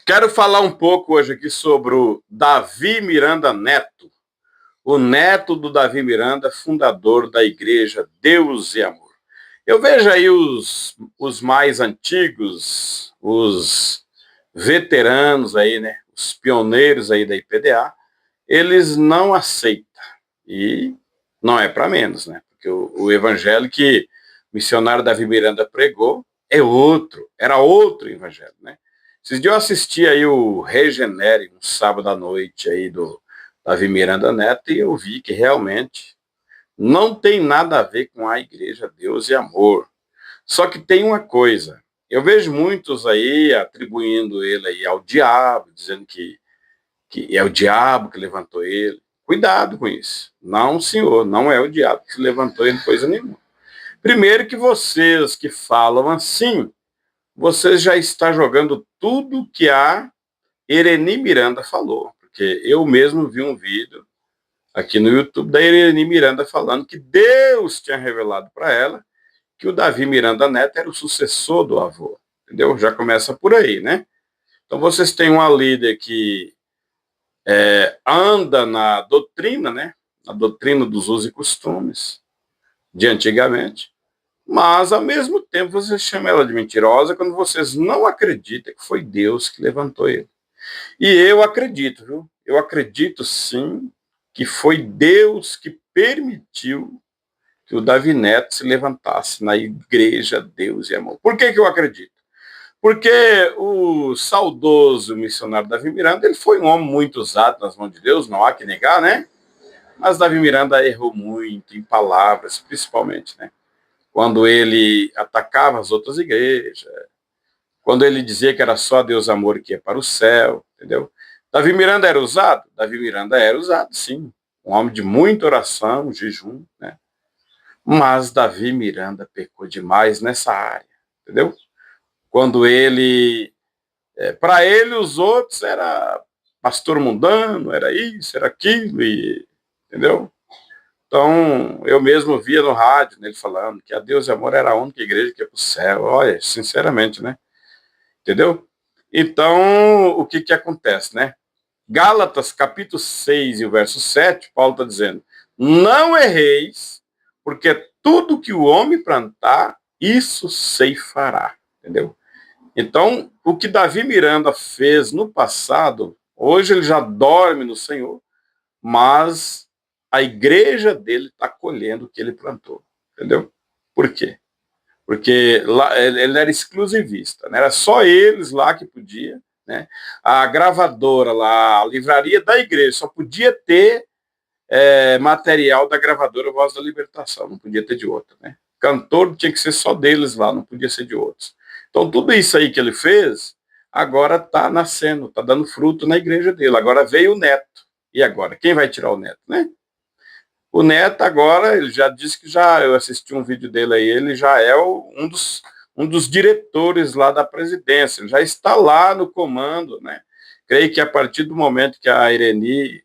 Quero falar um pouco hoje aqui sobre o Davi Miranda Neto, o neto do Davi Miranda, fundador da Igreja Deus e Amor. Eu vejo aí os mais antigos, os veteranos aí, né, os pioneiros aí da IPDA, eles não aceitam. E não é para menos, né? Porque o evangelho que o missionário Davi Miranda pregou era outro evangelho, né? Esses dias eu assisti aí o Regenere, um sábado à noite aí do Davi Miranda Neto, e eu vi que realmente não tem nada a ver com a Igreja Deus e Amor. Só que tem uma coisa, eu vejo muitos aí atribuindo ele aí ao diabo, dizendo que é o diabo que levantou ele. Cuidado com isso. Não, senhor, não é o diabo que levantou ele coisa nenhuma. Primeiro que vocês que falam assim, vocês já estão jogando tudo que a Ireni Miranda falou. Porque eu mesmo vi um vídeo aqui no YouTube da Ireni Miranda falando que Deus tinha revelado para ela que o Davi Miranda Neto era o sucessor do avô. Entendeu? Já começa por aí, né? Então vocês têm uma líder que anda na doutrina, né? Na doutrina dos usos e costumes de antigamente, mas ao mesmo tempo você chama ela de mentirosa quando vocês não acreditam que foi Deus que levantou ele. E eu acredito, viu? Eu acredito sim que foi Deus que permitiu que o Davi Neto se levantasse na Igreja Deus e Amor. Por que eu acredito? Porque o saudoso missionário Davi Miranda, ele foi um homem muito usado nas mãos de Deus, não há que negar, né? Mas Davi Miranda errou muito em palavras, principalmente, né? Quando ele atacava as outras igrejas, quando ele dizia que era só Deus amor que ia para o céu, entendeu? Davi Miranda era usado? Davi Miranda era usado, sim. Um homem de muita oração, jejum, né? Mas Davi Miranda pecou demais nessa área, entendeu? Quando ele para ele, os outros era pastor mundano, era isso, era aquilo, entendeu? Então, eu mesmo via no rádio, ele falando que a Deus e Amor era a única igreja que ia para o céu. Olha, sinceramente, né? Entendeu? Então, o que acontece, né? Gálatas, capítulo 6 e o verso 7, Paulo está dizendo, não erreis, porque tudo que o homem plantar, isso ceifará, entendeu? Então, o que Davi Miranda fez no passado, hoje ele já dorme no Senhor, mas a igreja dele está colhendo o que ele plantou, entendeu? Por quê? Porque lá, ele era exclusivista, né? Era só eles lá que podia, né? A gravadora lá, a livraria da igreja, só podia ter material da gravadora Voz da Libertação, não podia ter de outra, né? Cantor tinha que ser só deles lá, não podia ser de outros. Então, tudo isso aí que ele fez, agora está nascendo, está dando fruto na igreja dele. Agora veio o neto. E agora? Quem vai tirar o neto, né? O neto agora, ele já disse que eu assisti um vídeo dele aí, ele já é um dos diretores lá da presidência, ele já está lá no comando, né? Creio que a partir do momento que a Ireni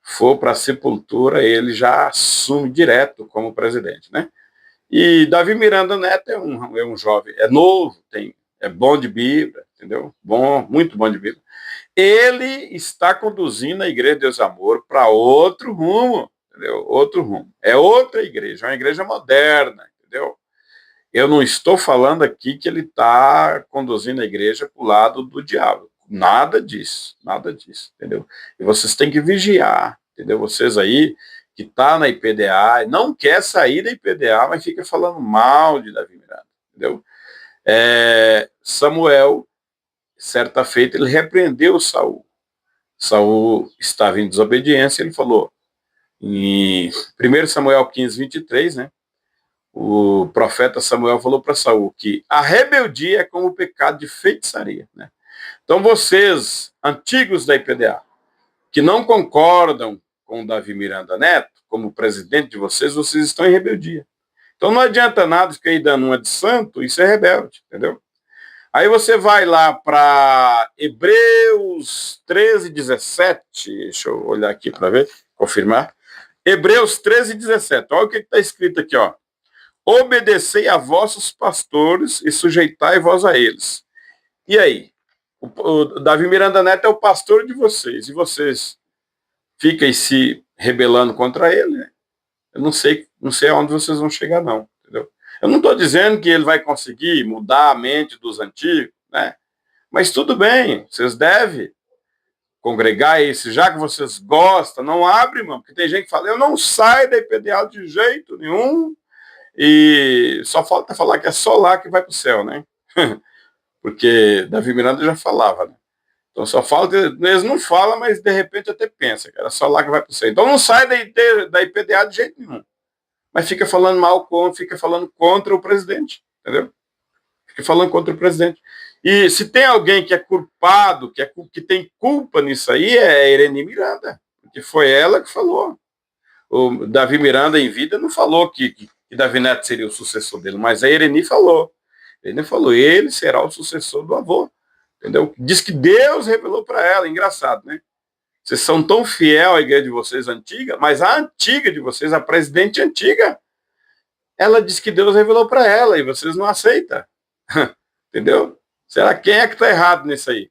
for para a sepultura, ele já assume direto como presidente, né? E Davi Miranda Neto é um jovem, é novo, é bom de Bíblia, entendeu? Bom, muito bom de Bíblia. Ele está conduzindo a Igreja de Deus e Amor para outro rumo, entendeu? Outro rumo. É outra igreja, uma igreja moderna, entendeu? Eu não estou falando aqui que ele está conduzindo a igreja para o lado do diabo. Nada disso, entendeu? E vocês têm que vigiar, entendeu? Vocês aí que tá na IPDA, não quer sair da IPDA, mas fica falando mal de Davi Miranda, entendeu? Samuel, certa feita, ele repreendeu Saul. Saul estava em desobediência, ele falou, em 1 Samuel 15, 23, né? O profeta Samuel falou para Saul que a rebeldia é como o pecado de feitiçaria, né? Então vocês, antigos da IPDA, que não concordam com Davi Miranda Neto, como presidente de vocês estão em rebeldia. Então não adianta nada ficar aí dando uma de santo e ser rebelde, entendeu? Aí você vai lá para Hebreus 13, 17, deixa eu olhar aqui para ver, confirmar. Hebreus 13, 17, olha o que está escrito aqui, ó. Obedecei a vossos pastores e sujeitai vós a eles. E aí? O Davi Miranda Neto é o pastor de vocês, e vocês ficam aí se rebelando contra ele, né? Eu não sei aonde vocês vão chegar, não, entendeu? Eu não estou dizendo que ele vai conseguir mudar a mente dos antigos, né? Mas tudo bem, vocês devem congregar esse, já que vocês gostam, não abre, mano, porque tem gente que fala, eu não saio da IPDA de jeito nenhum, e só falta falar que é só lá que vai para o céu, né? Porque Davi Miranda já falava, né? Então só falta, eles não falam, mas de repente até pensa, que era só lá que vai para o céu. Então não sai da IPDA de jeito nenhum, mas fica falando mal, fica falando contra o presidente, entendeu? Fica falando contra o presidente. E se tem alguém que é culpado, que tem culpa nisso aí, é a Irene Miranda, porque foi ela que falou. O Davi Miranda, em vida, não falou que Davi Neto seria o sucessor dele, mas a Irene falou. Ele falou, ele será o sucessor do avô, entendeu? Diz que Deus revelou para ela, engraçado, né? Vocês são tão fiel à igreja de vocês antiga, mas a antiga de vocês, a presidente antiga, ela diz que Deus revelou para ela e vocês não aceitam. Entendeu? Será quem é que está errado nisso aí?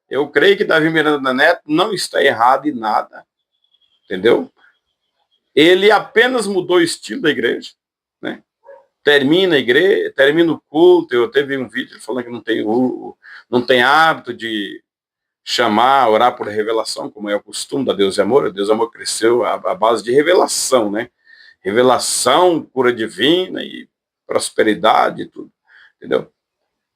Eu creio que Davi Miranda Neto não está errado em nada. Entendeu? Ele apenas mudou o estilo da igreja, né? Termina a igreja, termina o culto. Eu teve um vídeo falando que não tem hábito de chamar, orar por revelação, como é o costume da Deus e Amor. A Deus e Amor cresceu à base de revelação, né? Revelação, cura divina e prosperidade e tudo, entendeu?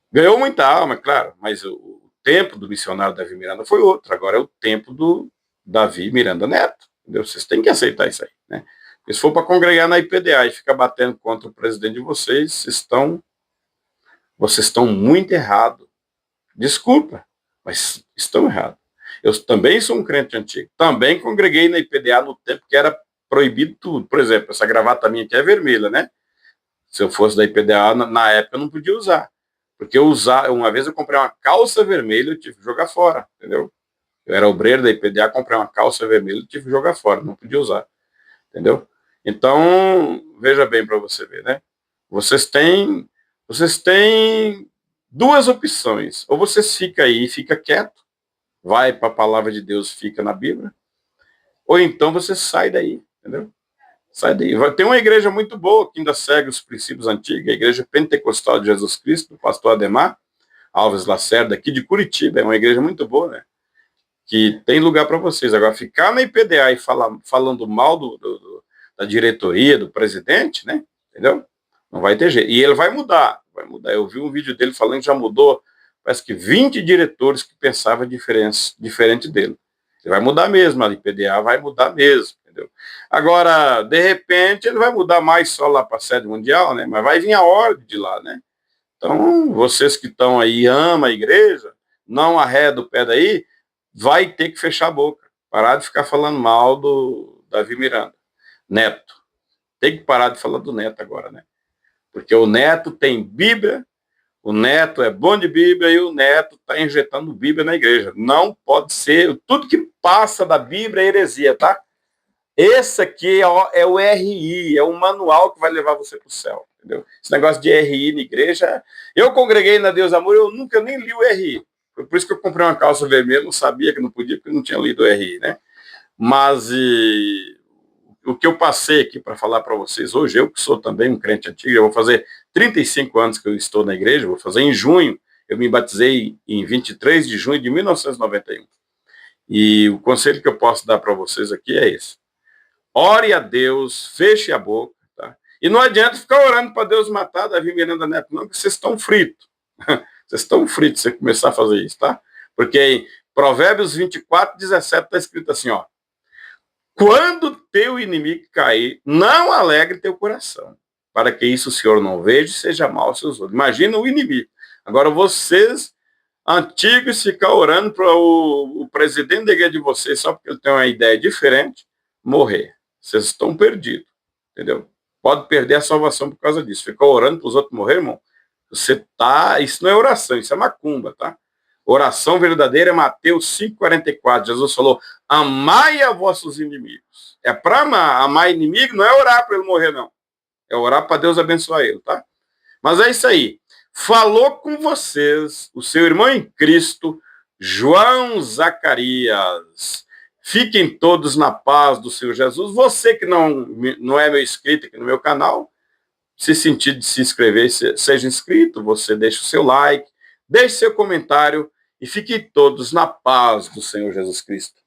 Ganhou muita alma, claro, mas o tempo do missionário Davi Miranda foi outro. Agora é o tempo do Davi Miranda Neto, entendeu? Vocês têm que aceitar isso aí, né? Porque se for para congregar na IPDA e ficar batendo contra o presidente de vocês, vocês estão muito errados. Desculpa, mas estão errados. Eu também sou um crente antigo. Também congreguei na IPDA no tempo que era proibido tudo. Por exemplo, essa gravata minha aqui é vermelha, né? Se eu fosse da IPDA, na época eu não podia usar. Porque uma vez eu comprei uma calça vermelha, eu tive que jogar fora, entendeu? Eu era obreiro da IPDA, comprei uma calça vermelha, eu tive que jogar fora, não podia usar, entendeu? Então, veja bem para você ver, né? Vocês têm duas opções. Ou vocês ficam aí e fica quieto, vai para a palavra de Deus, fica na Bíblia, ou então você sai daí, entendeu? Sai daí. Tem uma igreja muito boa que ainda segue os princípios antigos, a Igreja Pentecostal de Jesus Cristo, do pastor Ademar Alves Lacerda, aqui de Curitiba. É uma igreja muito boa, né? Que tem lugar para vocês. Agora, ficar na IPDA e falando mal da diretoria, do presidente, né? Entendeu? Não vai ter jeito. E ele vai mudar. Eu vi um vídeo dele falando que já mudou, parece que 20 diretores que pensavam diferente dele. Ele vai mudar mesmo, a IPDA vai mudar mesmo. Entendeu? Agora, de repente, ele vai mudar mais só lá para a sede mundial, né? Mas vai vir a ordem de lá, né? Então, vocês que estão aí, amam a igreja, não arreda o pé daí, vai ter que fechar a boca. Parar de ficar falando mal do Davi Miranda. Neto. Tem que parar de falar do Neto agora, né? Porque o Neto tem Bíblia, o Neto é bom de Bíblia e o Neto está injetando Bíblia na igreja. Não pode ser. Tudo que passa da Bíblia é heresia, tá? Esse aqui é o RI, é o manual que vai levar você para o céu, entendeu? Esse negócio de RI na igreja, eu congreguei na Deus Amor, eu nunca nem li o RI. Foi por isso que eu comprei uma calça vermelha, não sabia que não podia, porque não tinha lido o RI, né? Mas o que eu passei aqui para falar para vocês hoje, eu que sou também um crente antigo, eu vou fazer 35 anos que eu estou na igreja, vou fazer em junho, eu me batizei em 23 de junho de 1991. E o conselho que eu posso dar para vocês aqui é esse. Ore a Deus, feche a boca, tá? E não adianta ficar orando para Deus matar Davi Miranda Neto, não, porque vocês estão fritos. Vocês estão fritos se você começar a fazer isso, tá? Porque em Provérbios 24, 17 está escrito assim, ó. Quando teu inimigo cair, não alegre teu coração, para que isso o Senhor não veja e seja mal aos seus olhos. Imagina o inimigo. Agora vocês, antigos, ficam orando para o presidente da igreja de vocês, só porque ele tem uma ideia diferente, morrer. Vocês estão perdidos, entendeu? Pode perder a salvação por causa disso. Ficar orando para os outros morrer, irmão, isso não é oração, isso é macumba, tá? Oração verdadeira é Mateus 5,44. Jesus falou, amai a vossos inimigos. É para amar inimigo, não é orar para ele morrer, não. É orar para Deus abençoar ele, tá? Mas é isso aí. Falou com vocês, o seu irmão em Cristo, João Zacarias. Fiquem todos na paz do Senhor Jesus. Você que não é meu inscrito aqui no meu canal, se sentir de se inscrever, seja inscrito, você deixa o seu like, deixe seu comentário e fiquem todos na paz do Senhor Jesus Cristo.